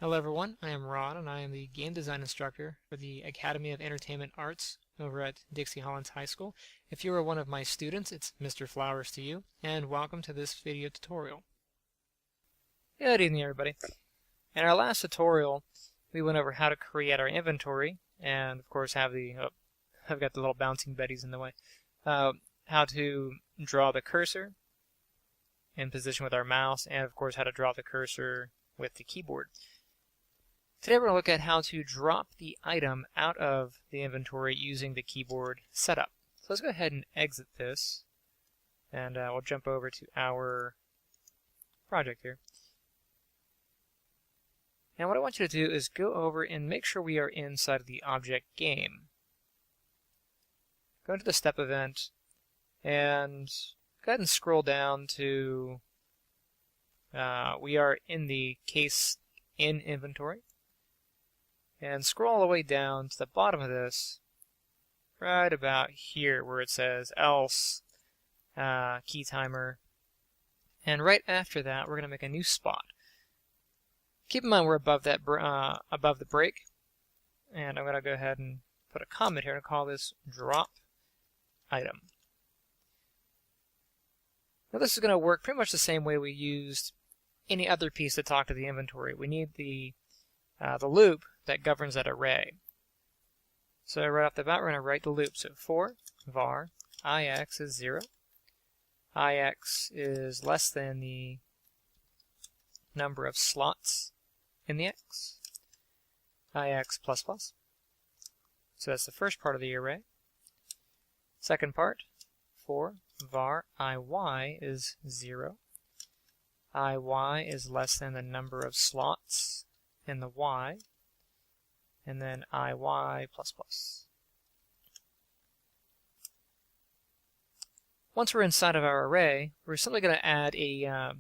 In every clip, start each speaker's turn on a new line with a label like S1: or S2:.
S1: Hello everyone, I am Rod and I am the game design instructor for the Academy of Entertainment Arts over at Dixie Hollands High School. If you are one of my students, it's Mr. Flowers to you, and welcome to this video tutorial. Good evening everybody. In our last tutorial, we went over how to create our inventory, and of course have the, I've got the little bouncing betties in the way, how to draw the cursor in position with our mouse, and of course how to draw the cursor with the keyboard. Today we're going to look at how to drop the item out of the inventory using the keyboard setup. So let's go ahead and exit this, and we'll jump over to our project here. And what I want you to do is go over and make sure we are inside of the object game. Go into the step event and go ahead and scroll down to we are in the case in inventory. And scroll all the way down to the bottom of this, right about here where it says else, key timer. And right after that, we're going to make a new spot. Keep in mind we're above that above the break, and I'm going to go ahead and put a comment here and call this drop item. Now this is going to work pretty much the same way we used any other piece to talk to the inventory. We need the loop that governs that array. So right off the bat, we're going to write the loop. So for var ix is 0, ix is less than the number of slots in the x, ix plus plus. So that's the first part of the array. Second part, for var iy is 0, iy is less than the number of slots in the y, and then iy plus plus. Once we're inside of our array, we're simply going to add a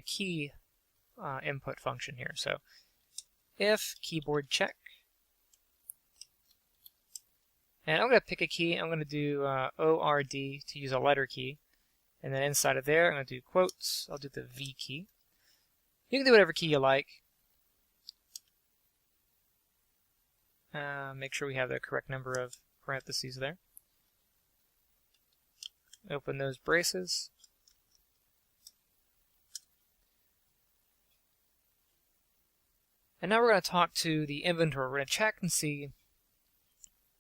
S1: key input function here. So if keyboard check, and I'm going to pick a key. I'm going to do ORD to use a letter key, and then inside of there I'm going to do quotes. I'll do the V key. You can do whatever key you like. Make sure we have the correct number of parentheses there. Open those braces. And now we're going to talk to the inventory. We're going to check and see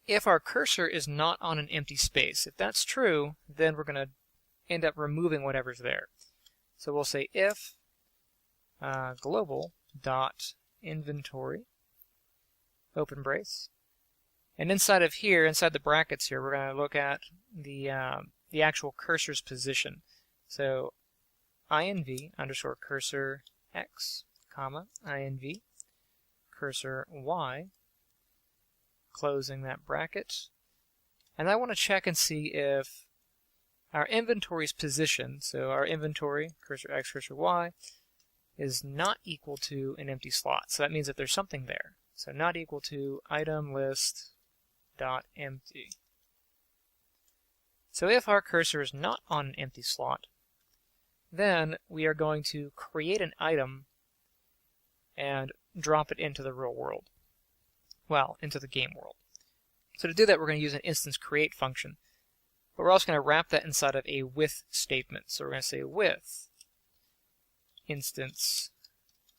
S1: if our cursor is not on an empty space. If that's true, then we're going to end up removing whatever's there. So we'll say if global.inventory open brace, and inside of here, inside the brackets here, we're going to look at the actual cursor's position. So inv underscore cursor x, comma inv cursor y, closing that bracket. And I want to check and see if our inventory's position, so our inventory cursor x, cursor y, is not equal to an empty slot. So that means that there's something there. So not equal to item list dot empty. So if our cursor is not on an empty slot, then we are going to create an item and drop it into the real world. Well, into the game world. So to do that, we're going to use an instance create function. But we're also going to wrap that inside of a with statement. So we're going to say with instance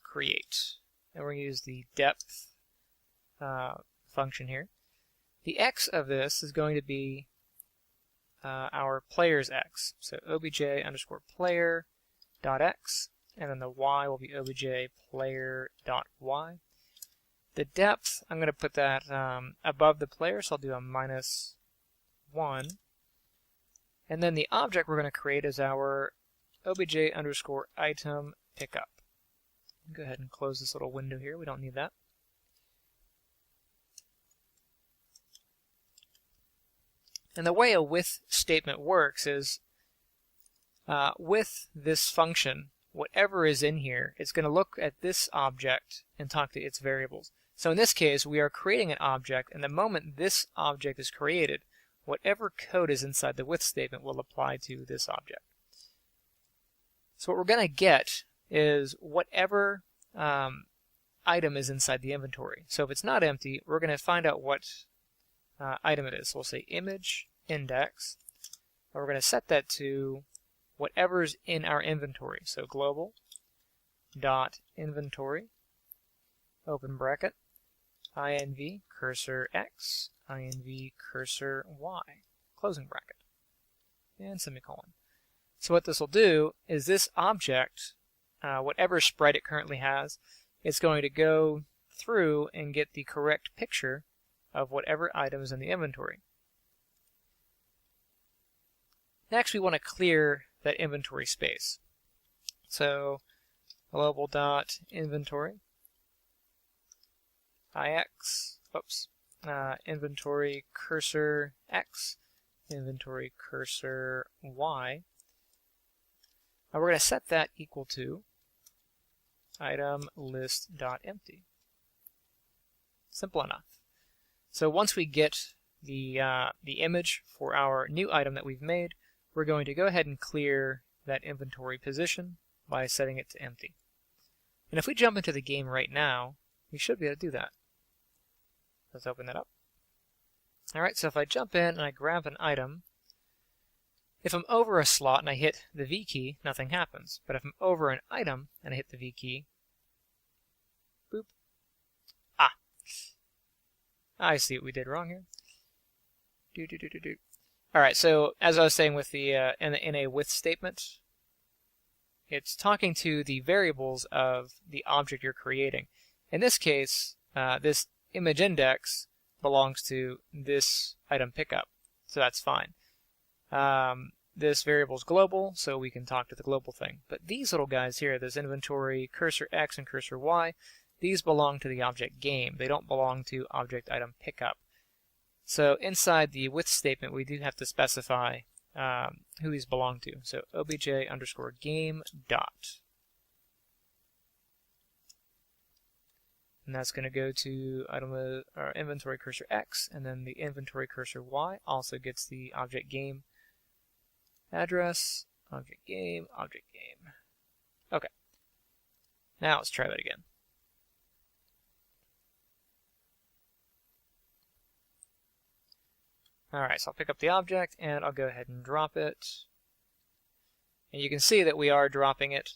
S1: create. And we're going to use the depth function here. The x of this is going to be our player's x. So obj underscore player dot x, and then the y will be obj player dot y. The depth, I'm going to put that above the player, so I'll do a -1. And then the object we're going to create is our obj underscore item pickup. Go ahead and close this little window here. We don't need that. And the way a with statement works is with this function, whatever is in here, it's going to look at this object and talk to its variables. So in this case, we are creating an object, and the moment this object is created, whatever code is inside the with statement will apply to this object. So what we're going to get is whatever item is inside the inventory. So if it's not empty, we're going to find out what item it is. So we'll say image index, and we're going to set that to whatever's in our inventory. So global dot inventory, open bracket, inv cursor x, inv cursor y, closing bracket, and semicolon. So what this will do is this object, whatever sprite it currently has, it's going to go through and get the correct picture of whatever item is in the inventory. Next, we want to clear that inventory space. So global.inventory inventory cursor x, inventory cursor y. Now we're going to set that equal to item list.empty. Simple enough. So once we get the image for our new item that we've made, we're going to go ahead and clear that inventory position by setting it to empty. And if we jump into the game right now, we should be able to do that. Let's open that up. Alright, so if I jump in and I grab an item, if I'm over a slot and I hit the V key, nothing happens. But if I'm over an item and I hit the V key, boop. I see what we did wrong here. Alright, so as I was saying with the in a with statement, it's talking to the variables of the object you're creating. In this case, this image index belongs to this item pickup, so that's fine. This variable is global, so we can talk to the global thing. But these little guys here, this inventory cursor X and cursor Y, these belong to the object game. They don't belong to object item pickup. So inside the with statement, we do have to specify who these belong to. So obj underscore game dot. And that's going to go to item inventory cursor X, and then the inventory cursor Y also gets the object game address, object game. Okay. Now let's try that again. Alright, so I'll pick up the object and I'll go ahead and drop it. And you can see that we are dropping it,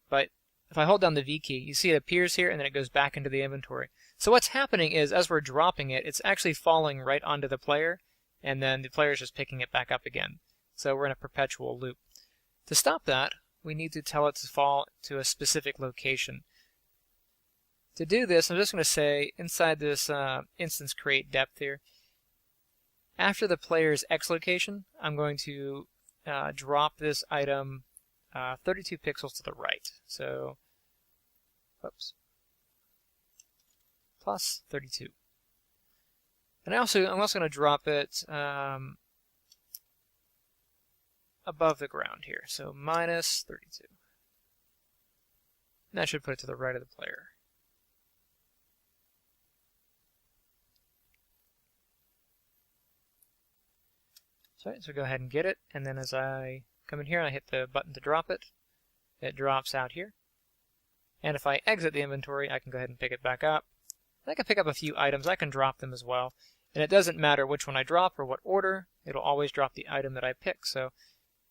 S1: but if I hold down the V key, you see it appears here and then it goes back into the inventory. So what's happening is, as we're dropping it, it's actually falling right onto the player, and then the player is just picking it back up again. So we're in a perpetual loop. To stop that, we need to tell it to fall to a specific location. To do this, I'm just going to say, inside this instance create depth here, after the player's X location, I'm going to drop this item 32 pixels to the right. So, whoops, plus 32. And I'm also going to drop it above the ground here. So minus 32. And that should put it to the right of the player. So go ahead and get it, and then as I come in here and I hit the button to drop it, it drops out here. And if I exit the inventory, I can go ahead and pick it back up. And I can pick up a few items, I can drop them as well. And it doesn't matter which one I drop or what order, it'll always drop the item that I pick. So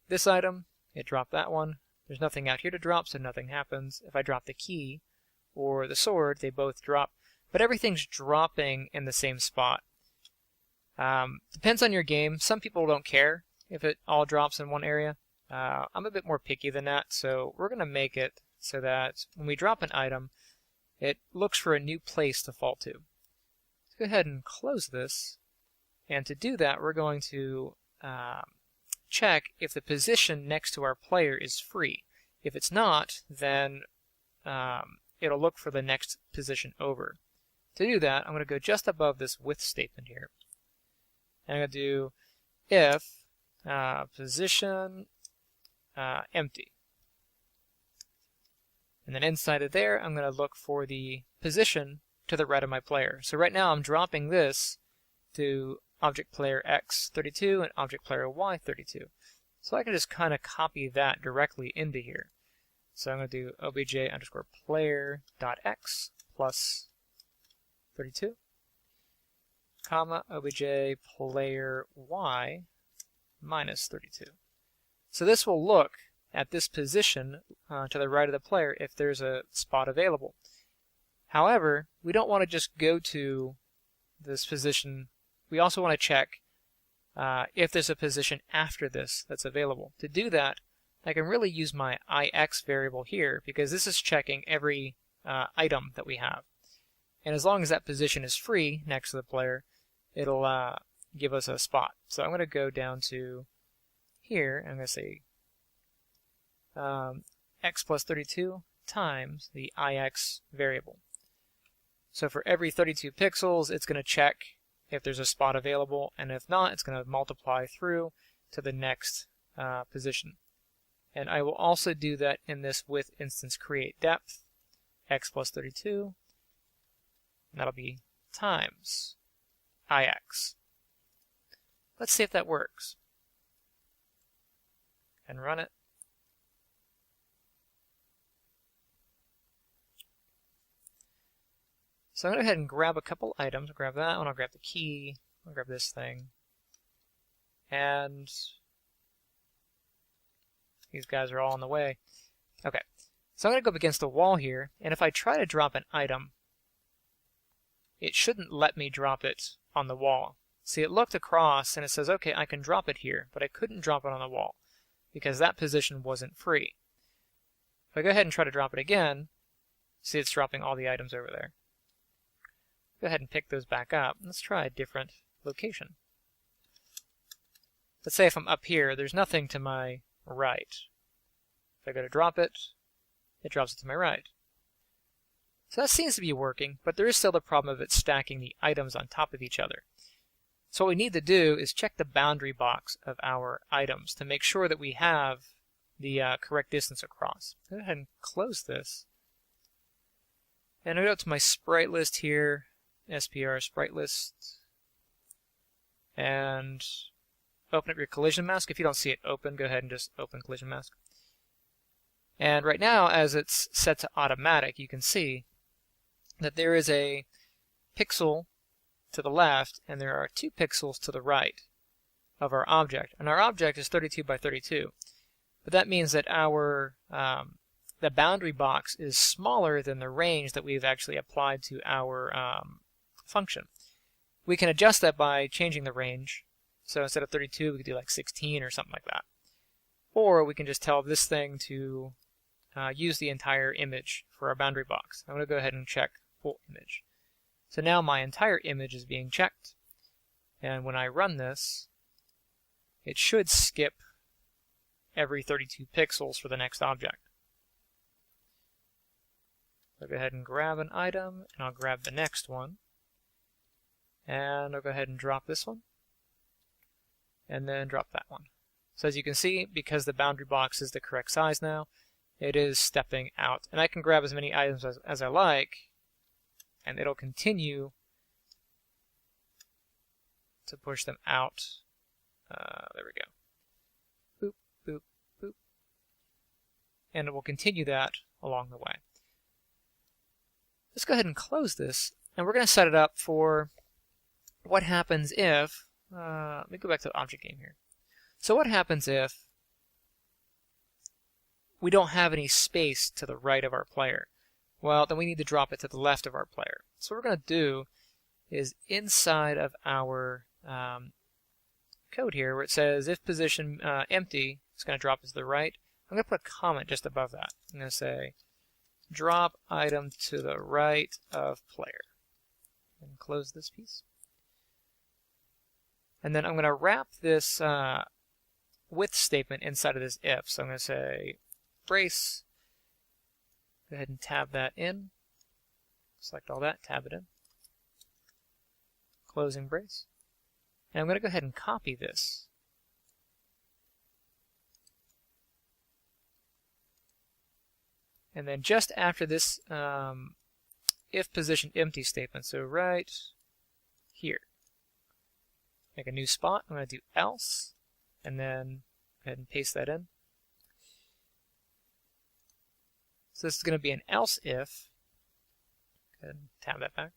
S1: this item, it dropped that one. There's nothing out here to drop, so nothing happens. If I drop the key or the sword, they both drop. But everything's dropping in the same spot. Depends on your game. Some people don't care if it all drops in one area. I'm a bit more picky than that, so we're going to make it so that when we drop an item, it looks for a new place to fall to. Let's go ahead and close this. And to do that, we're going to check if the position next to our player is free. If it's not, then it'll look for the next position over. To do that, I'm going to go just above this with statement here. And I'm going to do if position empty. And then inside of there, I'm going to look for the position to the right of my player. So right now I'm dropping this to object player X32 and object player Y32. So I can just kind of copy that directly into here. So I'm going to do obj underscore player dot X plus 32, comma, obj player y minus 32. So this will look at this position to the right of the player if there's a spot available. However, we don't want to just go to this position. We also want to check if there's a position after this that's available. To do that, I can really use my ix variable here because this is checking every item that we have. And as long as that position is free next to the player, it'll give us a spot. So I'm going to go down to here, and I'm going to say x plus 32 times the ix variable. So for every 32 pixels, it's going to check if there's a spot available, and if not, it's going to multiply through to the next position. And I will also do that in this with instance create depth, x plus 32, and that'll be times ix. Let's see if that works. And run it. So I'm going to go ahead and grab a couple items. I'll grab that one, I'll grab the key, I'll grab this thing. And these guys are all in the way. Okay, so I'm going to go up against the wall here, and if I try to drop an item, it shouldn't let me drop it on the wall. See, it looked across and it says, okay, I can drop it here, but I couldn't drop it on the wall because that position wasn't free. If I go ahead and try to drop it again, see it's dropping all the items over there. Go ahead and pick those back up. Let's try a different location. Let's say if I'm up here, there's nothing to my right. If I go to drop it, it drops it to my right. So that seems to be working, but there is still the problem of it stacking the items on top of each other. So what we need to do is check the boundary box of our items to make sure that we have the correct distance across. Go ahead and close this. And I go to my sprite list here, SPR sprite list, and open up your collision mask. If you don't see it open, go ahead and just open collision mask. And right now, as it's set to automatic, you can see that there is a pixel to the left and there are 2 pixels to the right of our object. And our object is 32 by 32. But that means that our the boundary box is smaller than the range that we've actually applied to our function. We can adjust that by changing the range. So instead of 32, we could do like 16 or something like that. Or we can just tell this thing to use the entire image for our boundary box. I'm going to go ahead and check full image. So now my entire image is being checked. And when I run this, it should skip every 32 pixels for the next object. I'll go ahead and grab an item, and I'll grab the next one. And I'll go ahead and drop this one. And then drop that one. So as you can see, because the boundary box is the correct size now, it is stepping out. And I can grab as many items as I like, and it'll continue to push them out. There we go. Boop, boop, boop. And it will continue that along the way. Let's go ahead and close this, and we're going to set it up for what happens if, let me go back to the object game here. So what happens if we don't have any space to the right of our player? Well, then we need to drop it to the left of our player. So what we're going to do is inside of our code here where it says if position empty, it's going to drop it to the right. I'm going to put a comment just above that. I'm going to say drop item to the right of player. And close this piece. And then I'm going to wrap this with statement inside of this if. So I'm going to say brace. Go ahead and tab that in. Select all that, tab it in. Closing brace. And I'm going to go ahead and copy this. And then just after this if position empty statement, so right here, make a new spot. I'm going to do else, and then go ahead and paste that in. So this is going to be an else if. Go and tab that back.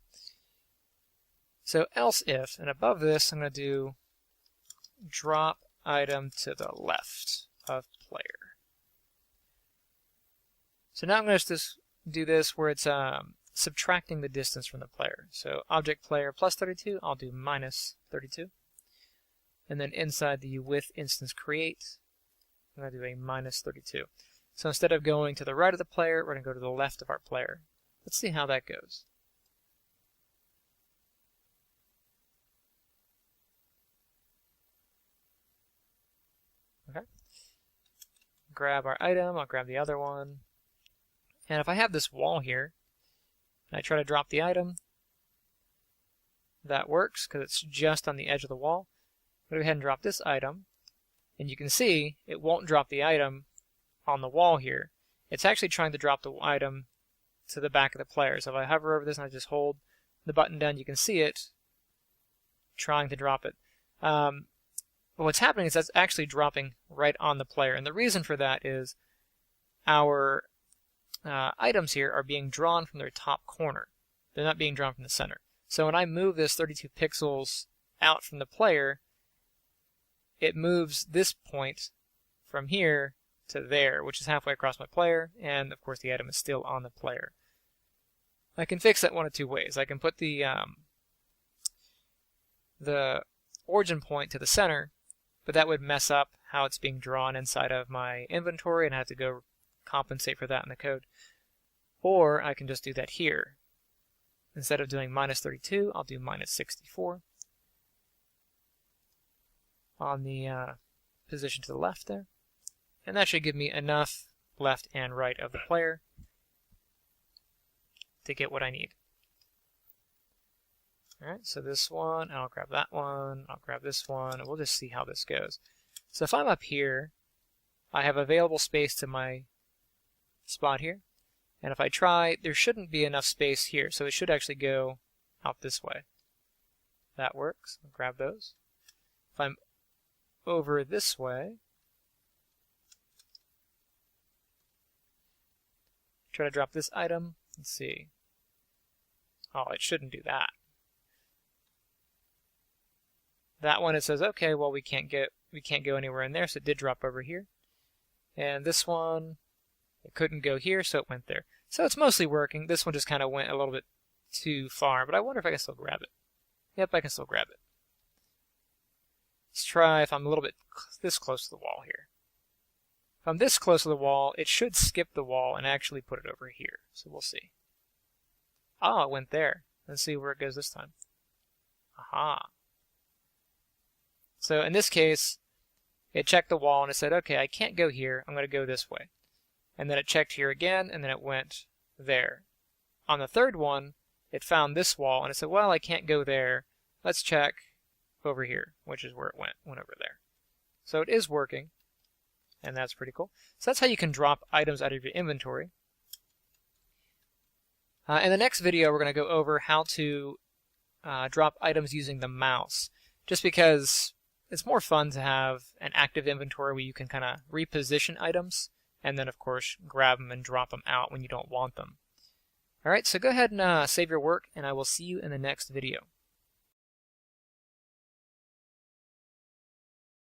S1: So else if, and above this I'm going to do drop item to the left of player. So now I'm going to just do this where it's subtracting the distance from the player. So object player plus 32, I'll do minus 32. And then inside the with instance create, I'm going to do a minus 32. So instead of going to the right of the player, we're going to go to the left of our player. Let's see how that goes. Okay. Grab our item, I'll grab the other one. And if I have this wall here, and I try to drop the item, that works because it's just on the edge of the wall. Go ahead and drop this item, and you can see it won't drop the item on the wall here. It's actually trying to drop the item to the back of the player. So if I hover over this and I just hold the button down, you can see it trying to drop it. But what's happening is that's actually dropping right on the player, and the reason for that is our items here are being drawn from their top corner. They're not being drawn from the center. So when I move this 32 pixels out from the player, it moves this point from here to there, which is halfway across my player, and of course the item is still on the player. I can fix that one of two ways. I can put the origin point to the center, but that would mess up how it's being drawn inside of my inventory, and I have to go compensate for that in the code. Or I can just do that here. Instead of doing minus 32, I'll do minus 64 on the position to the left there. And that should give me enough left and right of the player to get what I need. Alright, so this one, I'll grab that one, I'll grab this one, and we'll just see how this goes. So if I'm up here, I have available space to my spot here. And if I try, there shouldn't be enough space here, so it should actually go out this way. That works. I'll grab those. If I'm over this way, try to drop this item. Let's see. Oh, it shouldn't do that. That one, it says, okay, well we can't go anywhere in there, so it did drop over here. And this one, it couldn't go here, so it went there. So it's mostly working. This one just kind of went a little bit too far, but I wonder if I can still grab it. Yep, I can still grab it. Let's try if I'm a little bit this close to the wall here. If I'm this close to the wall, it should skip the wall and actually put it over here. So we'll see. Ah, it went there. Let's see where it goes this time. Aha. So in this case, it checked the wall and it said, okay, I can't go here. I'm going to go this way. And then it checked here again, and then it went there. On the third one, it found this wall, and it said, well, I can't go there. Let's check over here, which is where it went over there. So it is working, and that's pretty cool. So that's how you can drop items out of your inventory. In the next video, we're going to go over how to drop items using the mouse, just because it's more fun to have an active inventory where you can kind of reposition items, and then, of course, grab them and drop them out when you don't want them. Alright, so go ahead and save your work, and I will see you in the next video.